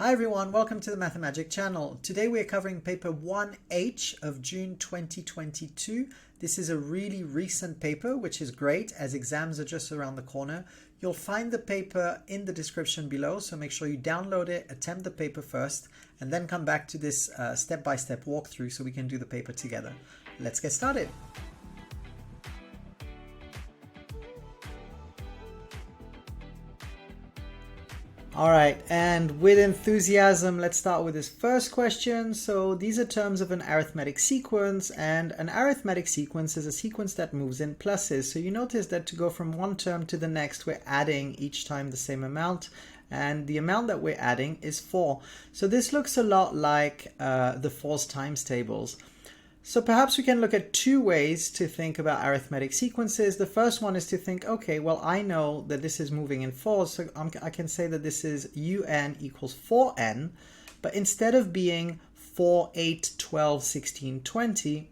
Hi everyone, welcome to the Mathemagic Channel. Today we are covering paper 1H of June 2022. This is a really recent paper, which is great as exams are just around the corner. You'll find the paper in the description below, so make sure you download it, attempt the paper first, and then come back to this step-by-step walkthrough so we can do the paper together. Let's get started. All right, and with enthusiasm, let's start with this first question. So these are terms of an arithmetic sequence, and an arithmetic sequence is a sequence that moves in pluses. So you notice that to go from one term to the next, we're adding each time the same amount, and the amount that we're adding is 4. So this looks a lot like the 4's times tables. So perhaps we can look at two ways to think about arithmetic sequences. The first one is to think, okay, well, I know that this is moving in 4s, so I can say that this is un equals 4n, but instead of being 4, 8, 12, 16, 20,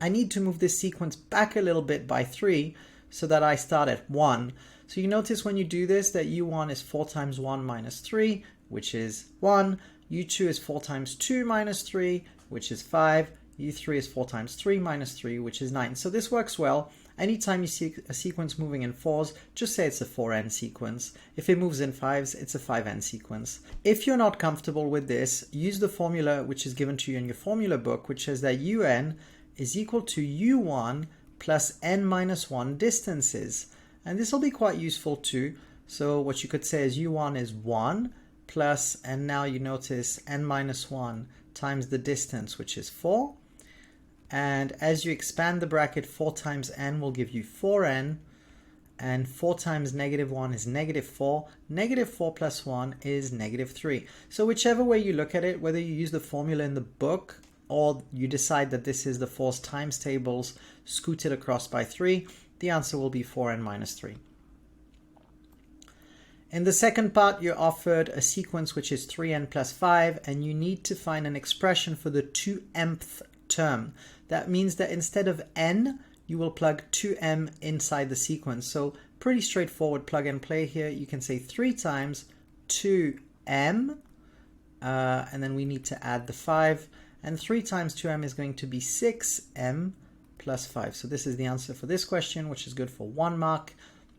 I need to move this sequence back a little bit by 3 so that I start at 1. So you notice when you do this that u1 is 4 times 1 minus 3, which is 1. u2 is 4 times 2 minus 3, which is 5. u3 is 4 times 3 minus 3, which is 9. So this works well. Anytime you see a sequence moving in 4s, just say it's a 4n sequence. If it moves in 5s, it's a 5n sequence. If you're not comfortable with this, use the formula which is given to you in your formula book, which says that un is equal to u1 plus n minus 1 distances. And this will be quite useful too. So what you could say is u1 is 1 plus, and now you notice n minus 1 times the distance, which is 4. And as you expand the bracket, 4 times n will give you 4n, and 4 times negative 1 is negative 4. Negative 4 plus 1 is negative 3. So whichever way you look at it, whether you use the formula in the book or you decide that this is the 4's times tables scooted across by 3, the answer will be 4n minus 3. In the second part, you're offered a sequence which is 3n plus 5, and you need to find an expression for the 2mth term. That means that instead of n, you will plug 2m inside the sequence. So pretty straightforward plug and play here. You can say 3 times 2m, and then we need to add the 5. And 3 times 2m is going to be 6m plus 5. So this is the answer for this question, which is good for 1 mark.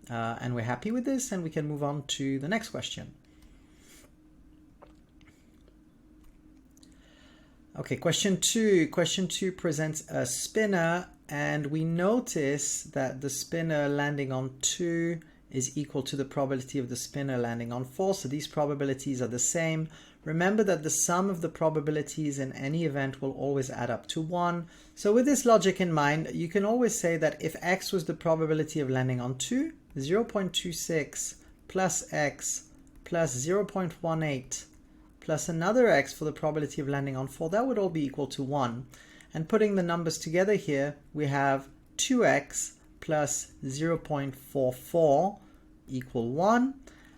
And we're happy with this, and we can move on to the next question. Okay, question 2. Question 2 presents a spinner, and we notice that the spinner landing on 2 is equal to the probability of the spinner landing on 4. So these probabilities are the same. Remember that the sum of the probabilities in any event will always add up to 1. So with this logic in mind, you can always say that if x was the probability of landing on 2, 0.26 plus x plus 0.18 plus another x for the probability of landing on 4, that would all be equal to 1. And putting the numbers together here, we have 2x plus 0.44 equal 1.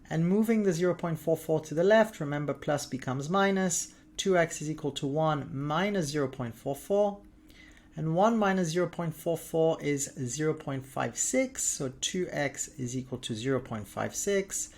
And moving the 0.44 to the left, remember plus becomes minus. 2x is equal to 1 minus 0.44. And 1 minus 0.44 is 0.56. So 2x is equal to 0.56.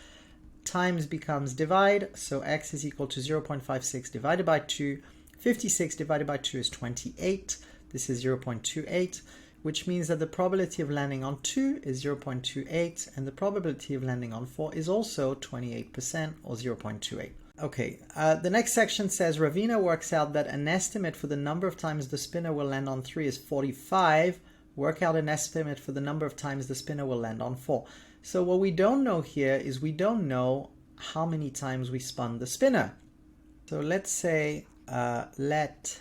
Times becomes divide. So x is equal to 0.56 divided by 2. 56 divided by 2 is 28. This is 0.28. Which means that the probability of landing on 2 is 0.28, and the probability of landing on 4 is also 28%, or 0.28. Okay, the next section says Ravina works out that an estimate for the number of times the spinner will land on 3 is 45. Work out an estimate for the number of times the spinner will land on 4. So what we don't know here is we don't know how many times we spun the spinner. So let's say let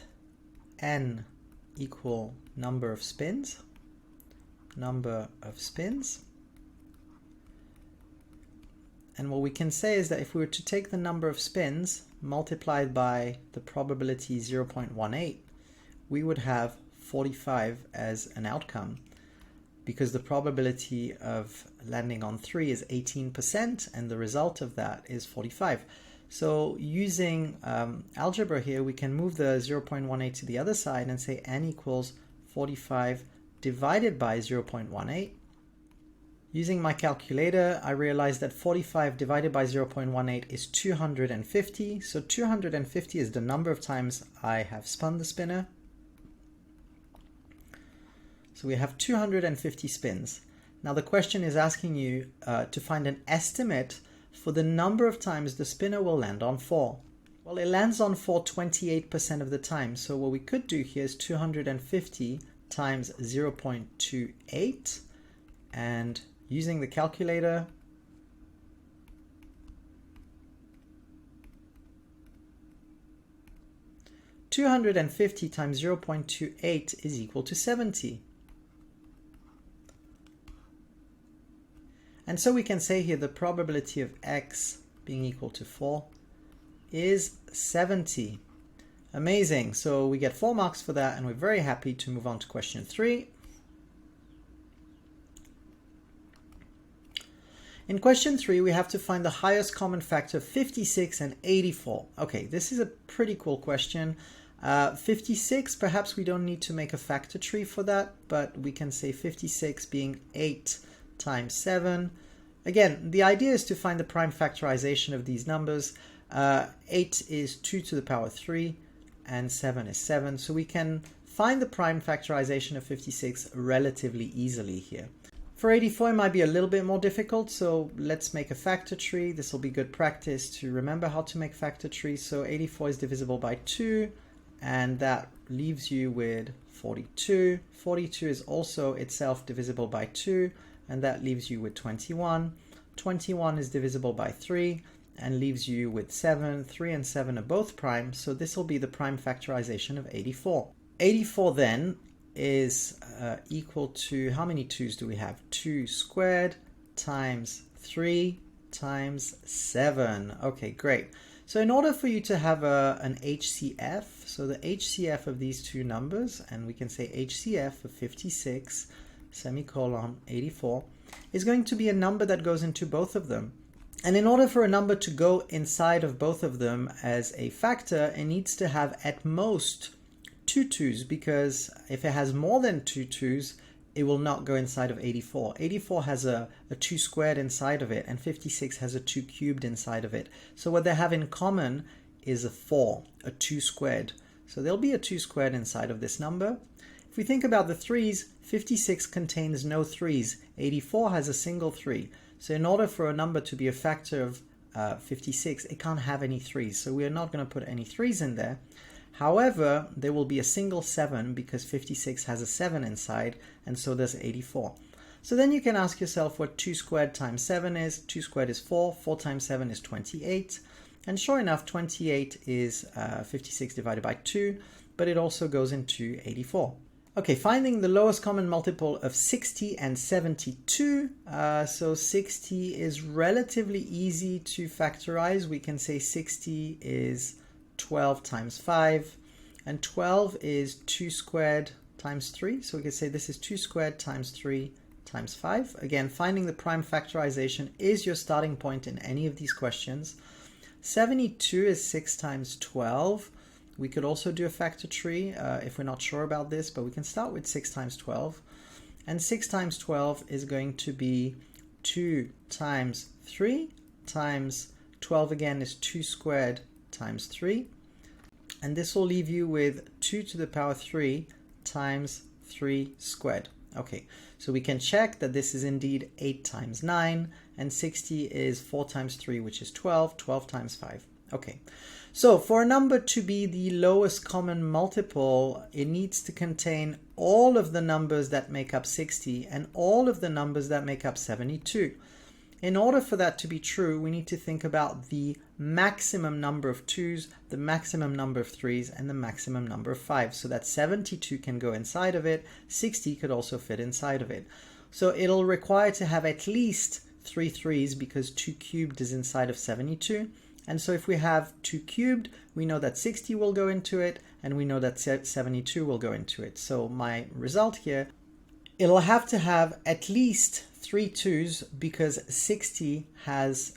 n equal number of spins. And what we can say is that if we were to take the number of spins multiplied by the probability 0.18, we would have 45 as an outcome, because the probability of landing on 3 is 18%, and the result of that is 45. So using algebra here, we can move the 0.18 to the other side and say n equals 45 divided by 0.18. Using my calculator, I realized that 45 divided by 0.18 is 250. So 250 is the number of times I have spun the spinner. So we have 250 spins. Now the question is asking you to find an estimate for the number of times the spinner will land on 4. Well, it lands on 4 28% of the time. So what we could do here is 250 times 0.28, and using the calculator, (250 times 0.28 is equal to 70. And so we can say here the probability of x being equal to 4 is 70. Amazing. So we get 4 marks for that, and we're very happy to move on to question 3. In question 3, we have to find the highest common factor of 56 and 84. Okay, this is a pretty cool question. 56, perhaps we don't need to make a factor tree for that, but we can say 56 being 8 times 7. Again, the idea is to find the prime factorization of these numbers. 8 is 2 to the power 3, and 7 is 7. So we can find the prime factorization of 56 relatively easily here. For 84, it might be a little bit more difficult, so let's make a factor tree. This will be good practice to remember how to make factor trees. So 84 is divisible by 2, and that leaves you with 42. 42 is also itself divisible by 2, and that leaves you with 21. 21 is divisible by 3, and leaves you with 7. 3 and 7 are both prime, so this will be the prime factorization of 84. 84 then is equal to, how many 2's do we have? 2 squared times 3 times 7. Okay, great. So in order for you to have an HCF, so the HCF of these two numbers, and we can say HCF of 56 semicolon 84, is going to be a number that goes into both of them. And in order for a number to go inside of both of them as a factor, it needs to have at most 2 2's, because if it has more than 2 2's, it will not go inside of 84. 84 has a 2 squared inside of it, and 56 has a 2 cubed inside of it. So what they have in common is a 4, a 2 squared. So there'll be a 2 squared inside of this number. If we think about the 3's, 56 contains no 3's. 84 has a single 3. So in order for a number to be a factor of 56, it can't have any 3's. So we are not going to put any 3's in there. However, there will be a single 7 because 56 has a 7 inside, and so does 84. So then you can ask yourself what 2 squared times 7 is. 2 squared is 4. 4 times 7 is 28. And sure enough, 28 is 56 divided by 2, but it also goes into 84. Okay, finding the lowest common multiple of 60 and 72. So 60 is relatively easy to factorize. We can say 60 is 12 times 5, and 12 is 2 squared times 3. So we can say this is 2 squared times 3 times 5. Again, finding the prime factorization is your starting point in any of these questions. 72 is 6 times 12. We could also do a factor tree if we're not sure about this, but we can start with 6 times 12. And 6 times 12 is going to be 2 times 3 times 12 again is 2 squared times 3. And this will leave you with 2 to the power 3 times 3 squared. Okay, so we can check that this is indeed 8 times 9, and 60 is 4 times 3, which is 12, 12 times 5. Okay, so for a number to be the lowest common multiple, it needs to contain all of the numbers that make up 60 and all of the numbers that make up 72. In order for that to be true, we need to think about the maximum number of 2's, the maximum number of 3's, and the maximum number of 5's, so that 72 can go inside of it, 60 could also fit inside of it. So it'll require to have at least 3 3's because 2 cubed is inside of 72. And so if we have 2 cubed, we know that 60 will go into it, and we know that 72 will go into it. So my result here, it'll have to have at least 3 2's because 60 has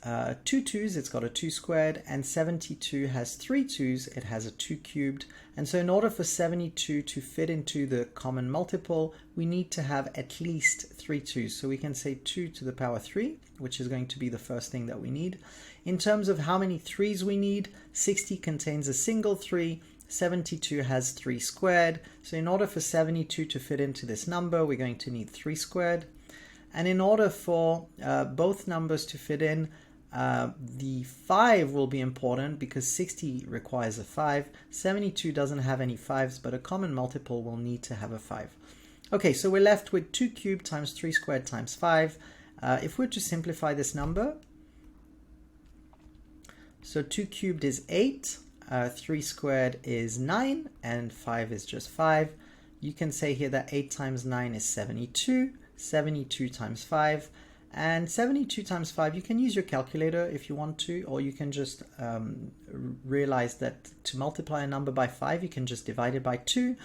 2 2's, it's got a 2 squared, and 72 has 3 2's, it has a 2 cubed. And so in order for 72 to fit into the common multiple, we need to have at least 3 2's. So we can say 2 to the power 3, which is going to be the first thing that we need. In terms of how many 3's we need, 60 contains a single 3, 72 has 3 squared. So in order for 72 to fit into this number, we're going to need 3 squared. And in order for both numbers to fit in, the 5 will be important because 60 requires a 5. 72 doesn't have any 5's, but a common multiple will need to have a 5. Okay, so we're left with 2 cubed times 3 squared times 5. If we're to simplify this number, so 2 cubed is 8, 3 squared is 9, and 5 is just 5. You can say here that 8 times 9 is 72. 72 times 5, and 72 times 5, you can use your calculator if you want to, or you can just realize that to multiply a number by 5, you can just divide it by 2.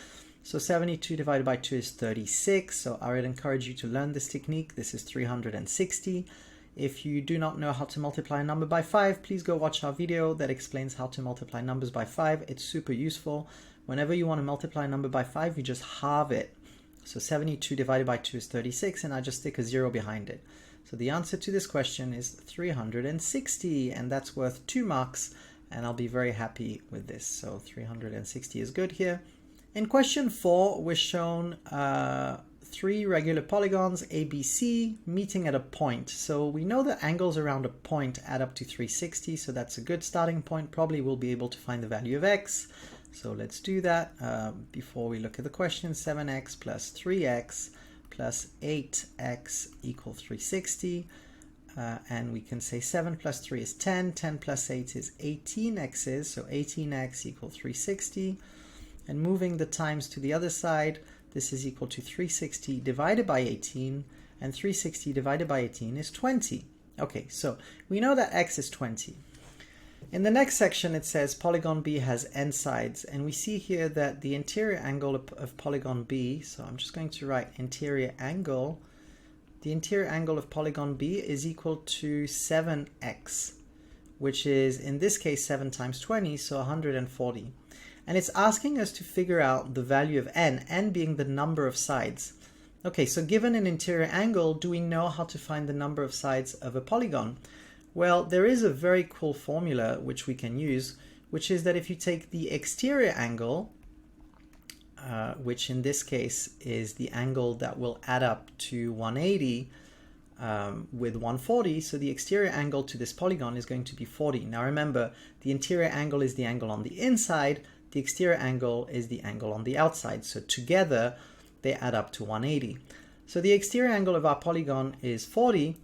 So 72 divided by 2 is 36. So I would encourage you to learn this technique. This is 360. If you do not know how to multiply a number by 5, please go watch our video that explains how to multiply numbers by 5. It's super useful. Whenever you want to multiply a number by 5, you just halve it. So 72 divided by 2 is 36, and I just stick a 0 behind it. So the answer to this question is 360, and that's worth 2 marks, and I'll be very happy with this. So 360 is good here. In question 4, we're shown 3 regular polygons, ABC, meeting at a point. So we know that angles around a point add up to 360, so that's a good starting point. Probably we'll be able to find the value of x. So let's do that before we look at the question. 7x plus 3x plus 8x equal 360. And we can say 7 plus 3 is 10. 10 plus 8 is 18x's. So 18x equal 360. And moving the times to the other side, this is equal to 360 divided by 18. And 360 divided by 18 is 20. Okay, so we know that x is 20. In the next section, it says polygon B has n sides, and we see here that the interior angle of polygon B, so I'm just going to write interior angle, the interior angle of polygon B is equal to 7x, which is in this case 7 times 20, so 140. And it's asking us to figure out the value of n being the number of sides. Okay, so given an interior angle, do we know how to find the number of sides of a polygon? Well, there is a very cool formula which we can use, which is that if you take the exterior angle, which in this case is the angle that will add up to 180 with 140, so the exterior angle to this polygon is going to be 40. Now remember, the interior angle is the angle on the inside, the exterior angle is the angle on the outside, so together they add up to 180. So the exterior angle of our polygon is 40,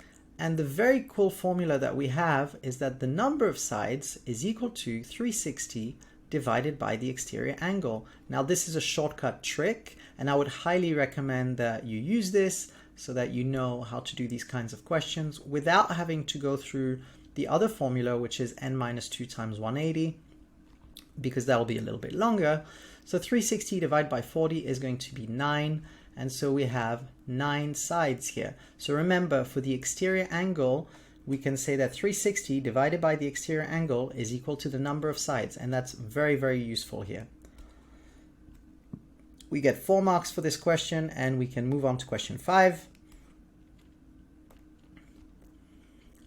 and the very cool formula that we have is that the number of sides is equal to 360 divided by the exterior angle. Now this is a shortcut trick, and I would highly recommend that you use this so that you know how to do these kinds of questions without having to go through the other formula, which is n minus 2 times 180, because that will be a little bit longer. So 360 divided by 40 is going to be 9. And so we have 9 sides here. So remember, for the exterior angle, we can say that 360 divided by the exterior angle is equal to the number of sides. And that's very, very useful here. We get 4 marks for this question, and we can move on to question 5.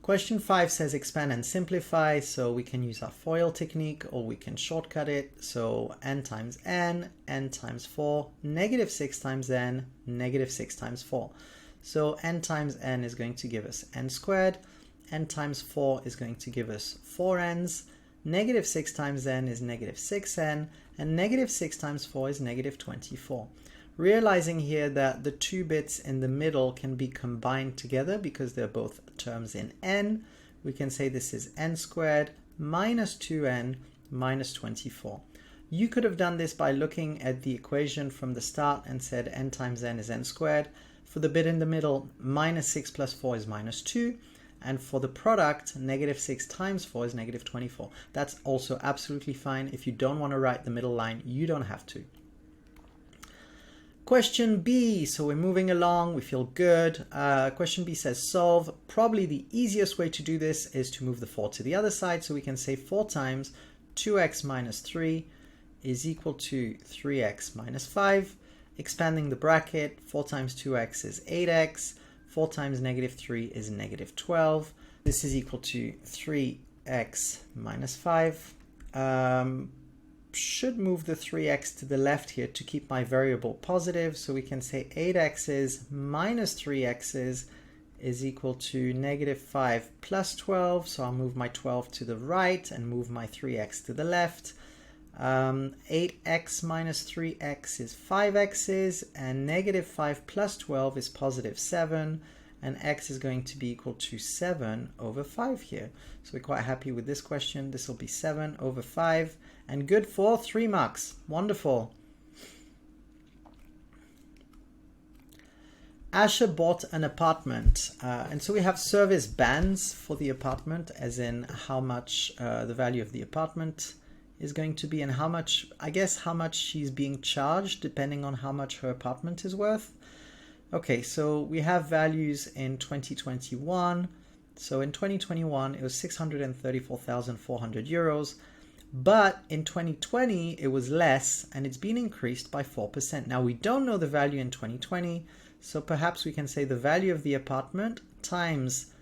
Question 5 says expand and simplify, so we can use our FOIL technique or we can shortcut it. So n times n times 4, negative 6 times n, negative 6 times 4. So n times n is going to give us n squared, n times 4 is going to give us 4n's, negative 6 times n is negative 6n, and negative 6 times 4 is negative 24. Realizing here that the 2 bits in the middle can be combined together because they're both terms in n, we can say this is n squared minus 2n minus 24. You could have done this by looking at the equation from the start and said n times n is n squared. For the bit in the middle, minus 6 plus 4 is minus 2. And for the product, negative 6 times 4 is negative 24. That's also absolutely fine. If you don't want to write the middle line, you don't have to. question B. So we're moving along, we feel good. Question B says solve. Probably the easiest way to do this is to move the 4 to the other side. So we can say 4 times 2x minus 3 is equal to 3x minus 5. Expanding the bracket, 4 times 2x is 8x. 4 times negative 3 is negative 12. This is equal to 3x minus 5. Should move the 3x to the left here to keep my variable positive. So we can say 8x's minus 3x's is equal to negative 5 plus 12. So I'll move my 12 to the right and move my 3x to the left. 8x minus 3x is 5x's, and negative 5 plus 12 is positive 7. And x is going to be equal to 7 over 5 here. So we're quite happy with this question. This will be 7 over 5. And good for 3 marks. Wonderful. Asher bought an apartment. And so we have service bands for the apartment, as in how much the value of the apartment is going to be and how much, I guess, how much she's being charged depending on how much her apartment is worth. Okay, so we have values in 2021. So in 2021, it was 634,400 euros. But in 2020, it was less, and it's been increased by 4%. Now, we don't know the value in 2020, so perhaps we can say the value of the apartment times,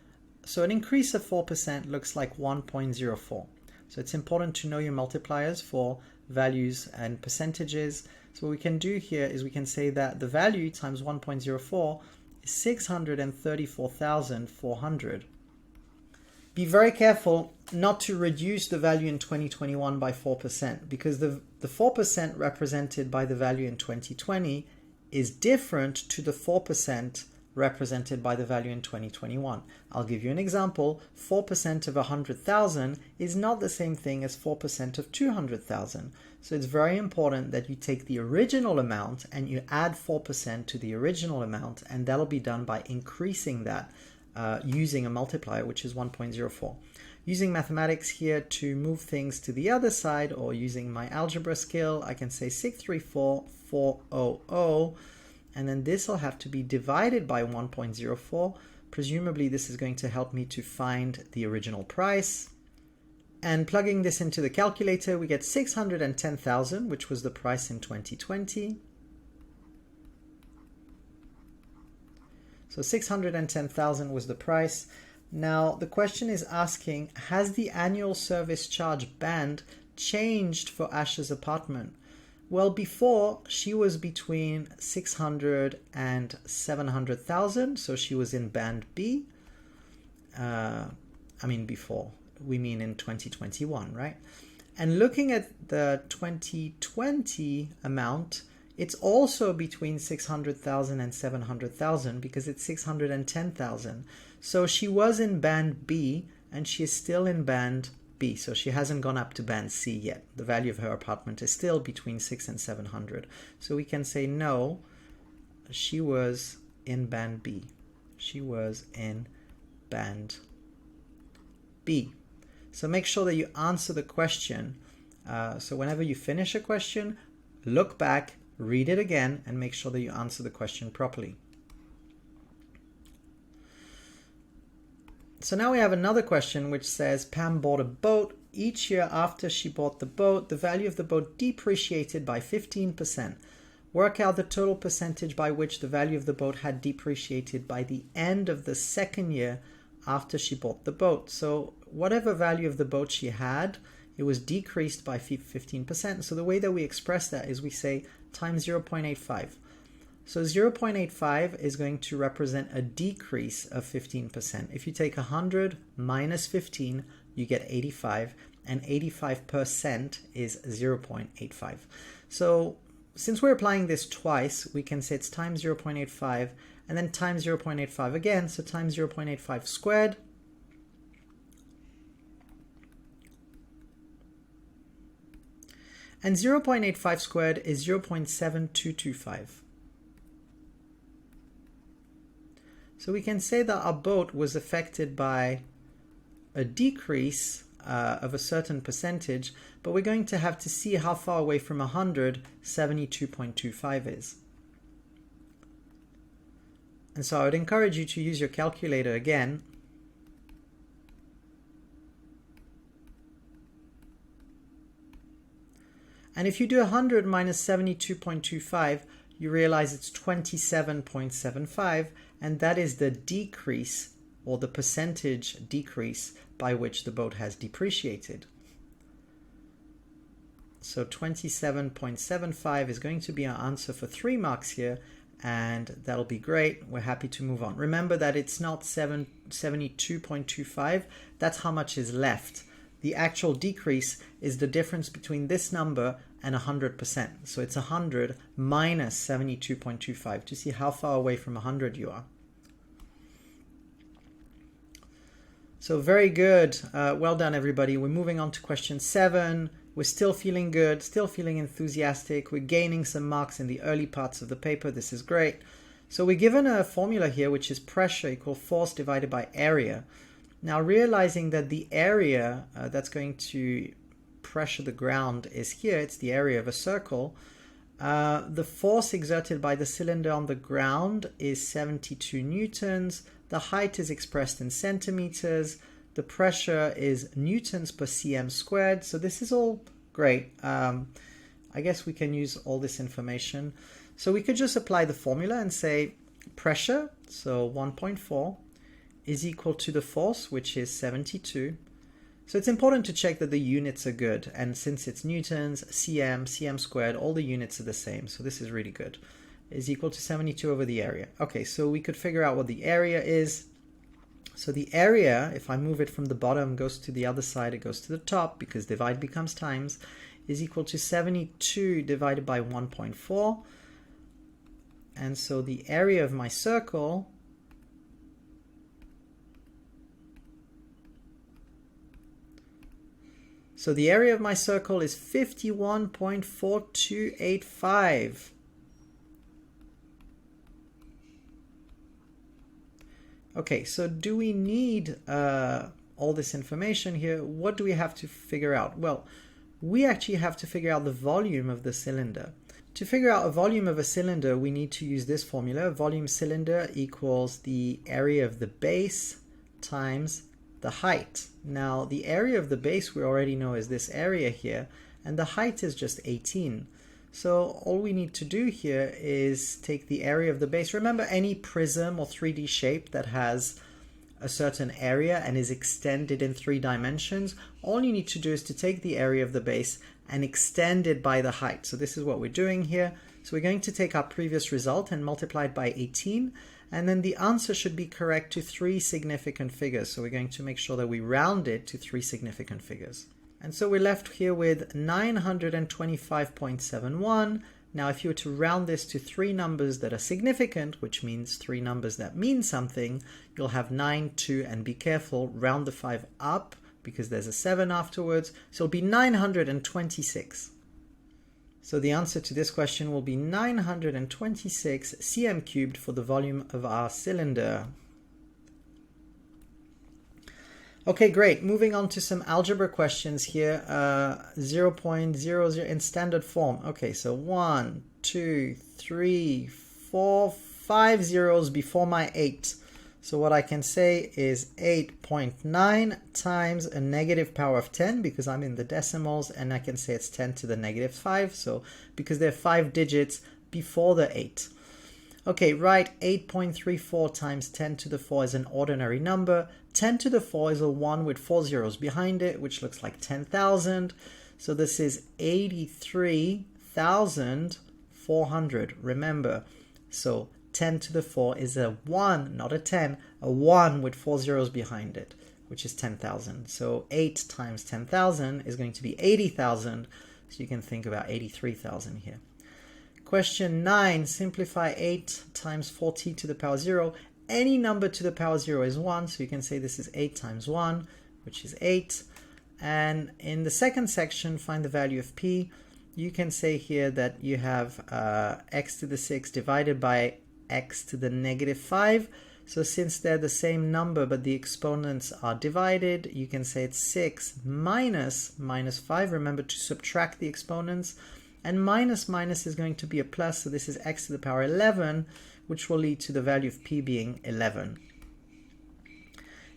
so an increase of 4% looks like 1.04. So it's important to know your multipliers for values and percentages. So what we can do here is we can say that the value times 1.04 is 634,400. Be very careful not to reduce the value in 2021 by 4%, because the 4% represented by the value in 2020 is different to the 4% represented by the value in 2021. I'll give you an example. 4% of 100,000 is not the same thing as 4% of 200,000. So it's very important that you take the original amount and you add 4% to the original amount, and that'll be done by increasing that using a multiplier, which is 1.04. Using mathematics here to move things to the other side, or using my algebra skill, I can say 634,400, and then this will have to be divided by 1.04. Presumably this is going to help me to find the original price. And plugging this into the calculator, we get 610,000, which was the price in 2020. So 610,000 was the price. Now the question is asking, has the annual service charge band changed for Asher's apartment? Well, before she was between 600 and 700,000, so she was in band B. Before, we mean in 2021, right? And looking at the 2020 amount, it's also between 600,000 and 700,000 because it's 610,000. So she was in band B and she is still in band B. So she hasn't gone up to band C yet. The value of her apartment is still between 6 and 700. So we can say no, she was in band B. She was in band B. So make sure that you answer the question. So whenever you finish a question, look back, read it again, and make sure that you answer the question properly. So now we have another question which says Pam bought a boat. Each year after she bought the boat, the value of the boat depreciated by 15%. Work out the total percentage by which the value of the boat had depreciated by the end of the second year after she bought the boat. So whatever value of the boat she had, it was decreased by 15%. So the way that we express that is we say times 0.85. So 0.85 is going to represent a decrease of 15%. If you take 100 minus 15, you get 85, and 85% is 0.85. So since we're applying this twice, we can say it's times 0.85 and then times 0.85 again, so times 0.85 squared. And 0.85 squared is 0.7225. So we can say that our boat was affected by a decrease of a certain percentage, but we're going to have to see how far away from 100 72.25 is. And so I would encourage you to use your calculator again. And if you do 100 minus 72.25, you realize it's 27.75, and that is the decrease, or the percentage decrease, by which the boat has depreciated. So 27.75 is going to be our answer for 3 marks here, and that'll be great. We're happy to move on. Remember that it's not 72.25, that's how much is left. The actual decrease is the difference between this number and 100%. So it's 100 minus 72.25 to see how far away from 100 you are. So very good. Well done, everybody. We're moving on to question 7. We're still feeling good, still feeling enthusiastic. We're gaining some marks in the early parts of the paper. This is great. So we're given a formula here, which is pressure equal force divided by area. Now, realizing that the area that's going to pressure the ground is here, it's the area of a circle. The force exerted by the cylinder on the ground is 72 newtons. The height is expressed in centimeters. The pressure is newtons per cm squared. So this is all great. I guess we can use all this information. So we could just apply the formula and say pressure, so 1.4, is equal to the force, which is 72. So it's important to check that the units are good. And since it's newtons, cm squared, all the units are the same. So this is really good. Is equal to 72 over the area. Okay, so we could figure out what the area is. So the area, if I move it from the bottom, goes to the other side, it goes to the top because divide becomes times, is equal to 72 divided by 1.4. And so the area of my circle is 51.4285. Okay, so do we need all this information here? What do we have to figure out? Well, we actually have to figure out the volume of the cylinder. To figure out a volume of a cylinder, we need to use this formula. Volume cylinder equals the area of the base times the height. Now, the area of the base we already know is this area here, and the height is just 18. So all we need to do here is take the area of the base. Remember, any prism or 3D shape that has a certain area and is extended in 3 dimensions, all you need to do is to take the area of the base and extend it by the height. So this is what we're doing here. So we're going to take our previous result and multiply it by 18, and then the answer should be correct to 3 significant figures. So we're going to make sure that we round it to 3 significant figures. And so we're left here with 925.71. Now, if you were to round this to 3 numbers that are significant, which means 3 numbers that mean something, you'll have 9, 2, and be careful, round the 5 up because there's a 7 afterwards. So it'll be 926. So the answer to this question will be 926 cm cubed for the volume of our cylinder. Okay, great. Moving on to some algebra questions here. 0.00 in standard form. Okay, so 1, 2, 3, 4, 5 zeros before my 8. So what I can say is 8.9 times a negative power of 10 because I'm in the decimals, and I can say it's 10 to the negative 5. So because there are 5 digits before the 8. Okay, write 8.34 times 10 to the 4 is an ordinary number. 10 to the 4 is a 1 with 4 zeros behind it, which looks like 10,000. So this is 83,400. Remember, so 10 to the 4 is a 1, not a 10, a 1 with 4 zeros behind it, which is 10,000. So 8 times 10,000 is going to be 80,000. So you can think about 83,000 here. Question 9, simplify 8 times 40 to the power 0. Any number to the power 0 is 1, so you can say this is 8 times 1, which is 8. And in the second section, find the value of p. You can say here that you have x to the 6 divided by x to the negative 5. So since they're the same number but the exponents are divided, you can say it's 6 minus 5. Remember to subtract the exponents. And minus is going to be a plus, so this is x to the power 11, which will lead to the value of p being 11.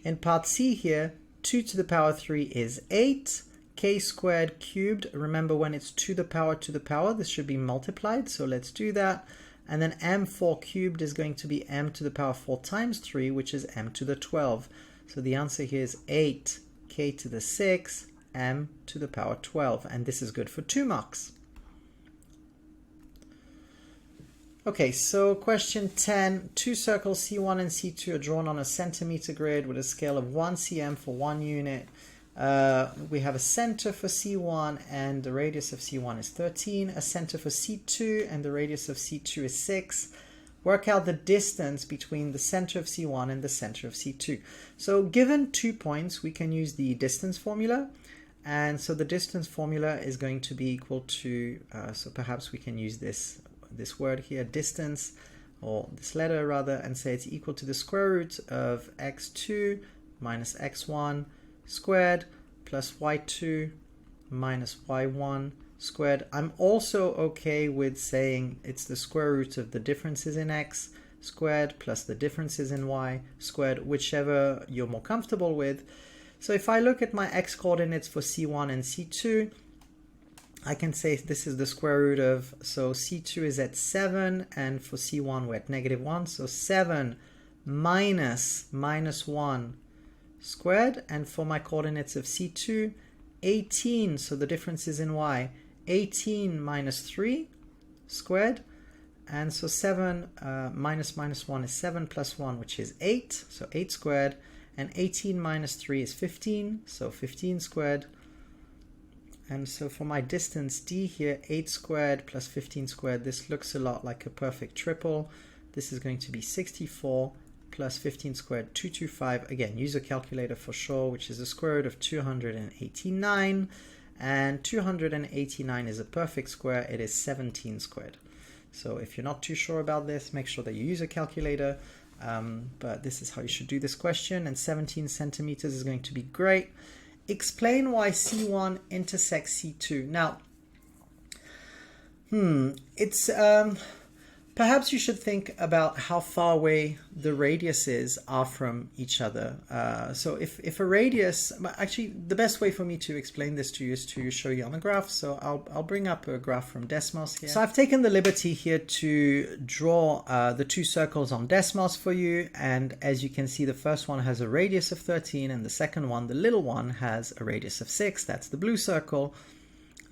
In part C here, 2 to the power 3 is 8. K squared cubed, remember when it's to the power, this should be multiplied, so let's do that. And then m4 cubed is going to be m to the power 4 times 3, which is m to the 12. So the answer here is 8 k to the 6 m to the power 12, and this is good for 2 marks. Okay, so question 10, two circles C1 and C2 are drawn on a centimeter grid with a scale of 1 cm for 1 unit. We have a center for C1 and the radius of C1 is 13, a center for C2 and the radius of C2 is 6. Work out the distance between the center of C1 and the center of C2. So given 2 points, we can use the distance formula. And so the distance formula is going to be equal to, so perhaps we can use this word here, distance, or this letter rather, and say it's equal to the square root of x2 minus x1 squared plus y2 minus y1 squared. I'm also okay with saying it's the square root of the differences in x squared plus the differences in y squared, whichever you're more comfortable with. So if I look at my x coordinates for C1 and C2, I can say this is the square root of, so C2 is at 7 and for C1 we're at -1, so 7 minus 1 squared, and for my coordinates of C2, 18, so the difference is in y, 18 minus 3 squared, and so 7 minus 1 is 7 plus 1, which is 8, so 8 squared, and 18 minus 3 is 15, so 15 squared. And so for my distance d here, 8 squared plus 15 squared, this looks a lot like a perfect triple. This is going to be 64 plus 15 squared, 225. Again, use a calculator for sure, which is the square root of 289. And 289 is a perfect square. It is 17 squared. So if you're not too sure about this, make sure that you use a calculator. But this is how you should do this question. And 17 centimeters is going to be great. Explain why C1 intersects C2. Now, it's perhaps you should think about how far away the radiuses are from each other. So if a radius, actually the best way for me to explain this to you is to show you on a graph. So I'll bring up a graph from Desmos here. So I've taken the liberty here to draw the two circles on Desmos for you. And as you can see, the first one has a radius of 13 and the second one, the little one, has a radius of 6. That's the blue circle.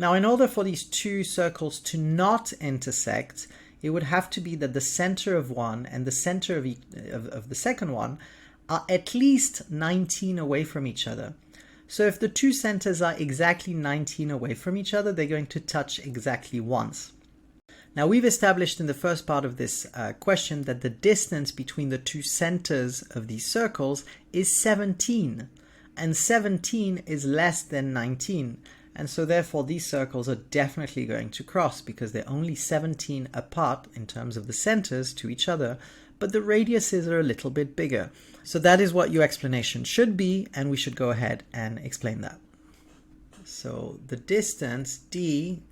Now, in order for these two circles to not intersect, it would have to be that the center of one and the center of the second one are at least 19 away from each other. So if the two centers are exactly 19 away from each other, they're going to touch exactly once. Now, we've established in the first part of this question that the distance between the two centers of these circles is 17, and 17 is less than 19. And so therefore these circles are definitely going to cross because they're only 17 apart in terms of the centers to each other, but the radiuses are a little bit bigger. So that is what your explanation should be, and we should go ahead and explain that. So the distance d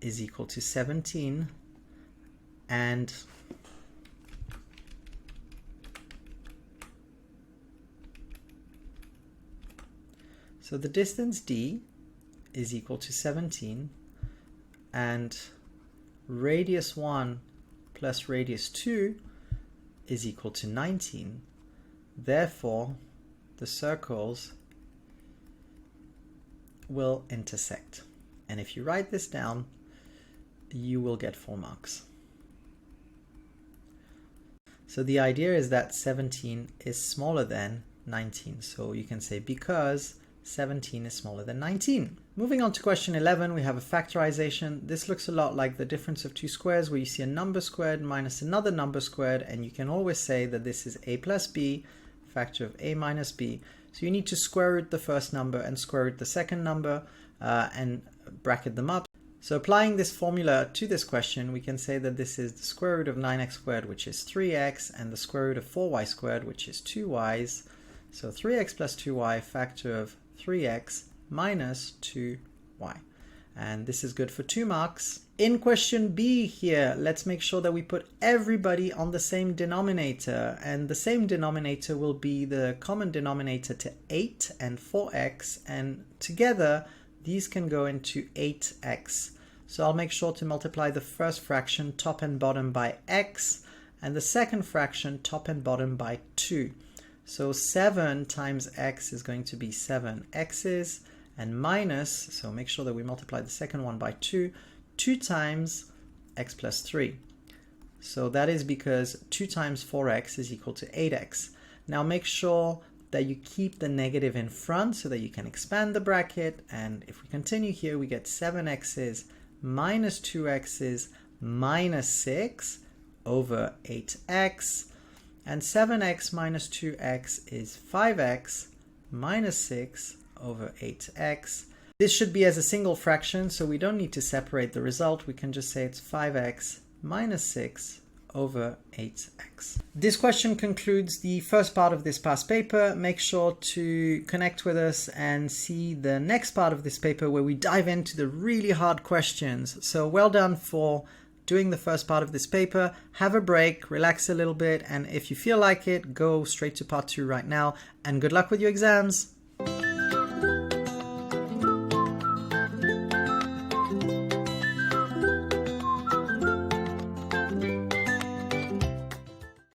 is equal to 17, and so the distance d is equal to 17, and radius 1 plus radius 2 is equal to 19. Therefore, the circles will intersect. And if you write this down, you will get 4 marks. So the idea is that 17 is smaller than 19. So you can say because 17 is smaller than 19. Moving on to question 11, we have a factorization. This looks a lot like the difference of two squares where you see a number squared minus another number squared, and you can always say that this is a plus b, factor of a minus b. So you need to square root the first number and square root the second number and bracket them up. So applying this formula to this question, we can say that this is the square root of 9x squared, which is 3x, and the square root of 4y squared, which is 2y's. So 3x plus 2y, factor of 3x minus 2y. and this is good for 2 marks. In question B here, let's make sure that we put everybody on the same denominator, and the same denominator will be the common denominator to 8 and 4x, and together these can go into 8x. So I'll make sure to multiply the first fraction top and bottom by x, and the second fraction top and bottom by 2. So 7 times x is going to be 7x's, and minus, so make sure that we multiply the second one by 2, 2 times x plus 3. So that is because 2 times 4x is equal to 8x. Now make sure that you keep the negative in front so that you can expand the bracket, and if we continue here, we get 7x's minus 2x's minus 6 over 8x, and 7x minus 2x is 5x minus 6 over 8x. This should be as a single fraction, so we don't need to separate the result. We can just say it's 5x minus 6 over 8x. This question concludes the first part of this past paper. Make sure to connect with us and see the next part of this paper where we dive into the really hard questions. So well done for doing the first part of this paper. Have a break, relax a little bit, and if you feel like it, go straight to part 2 right now, and good luck with your exams.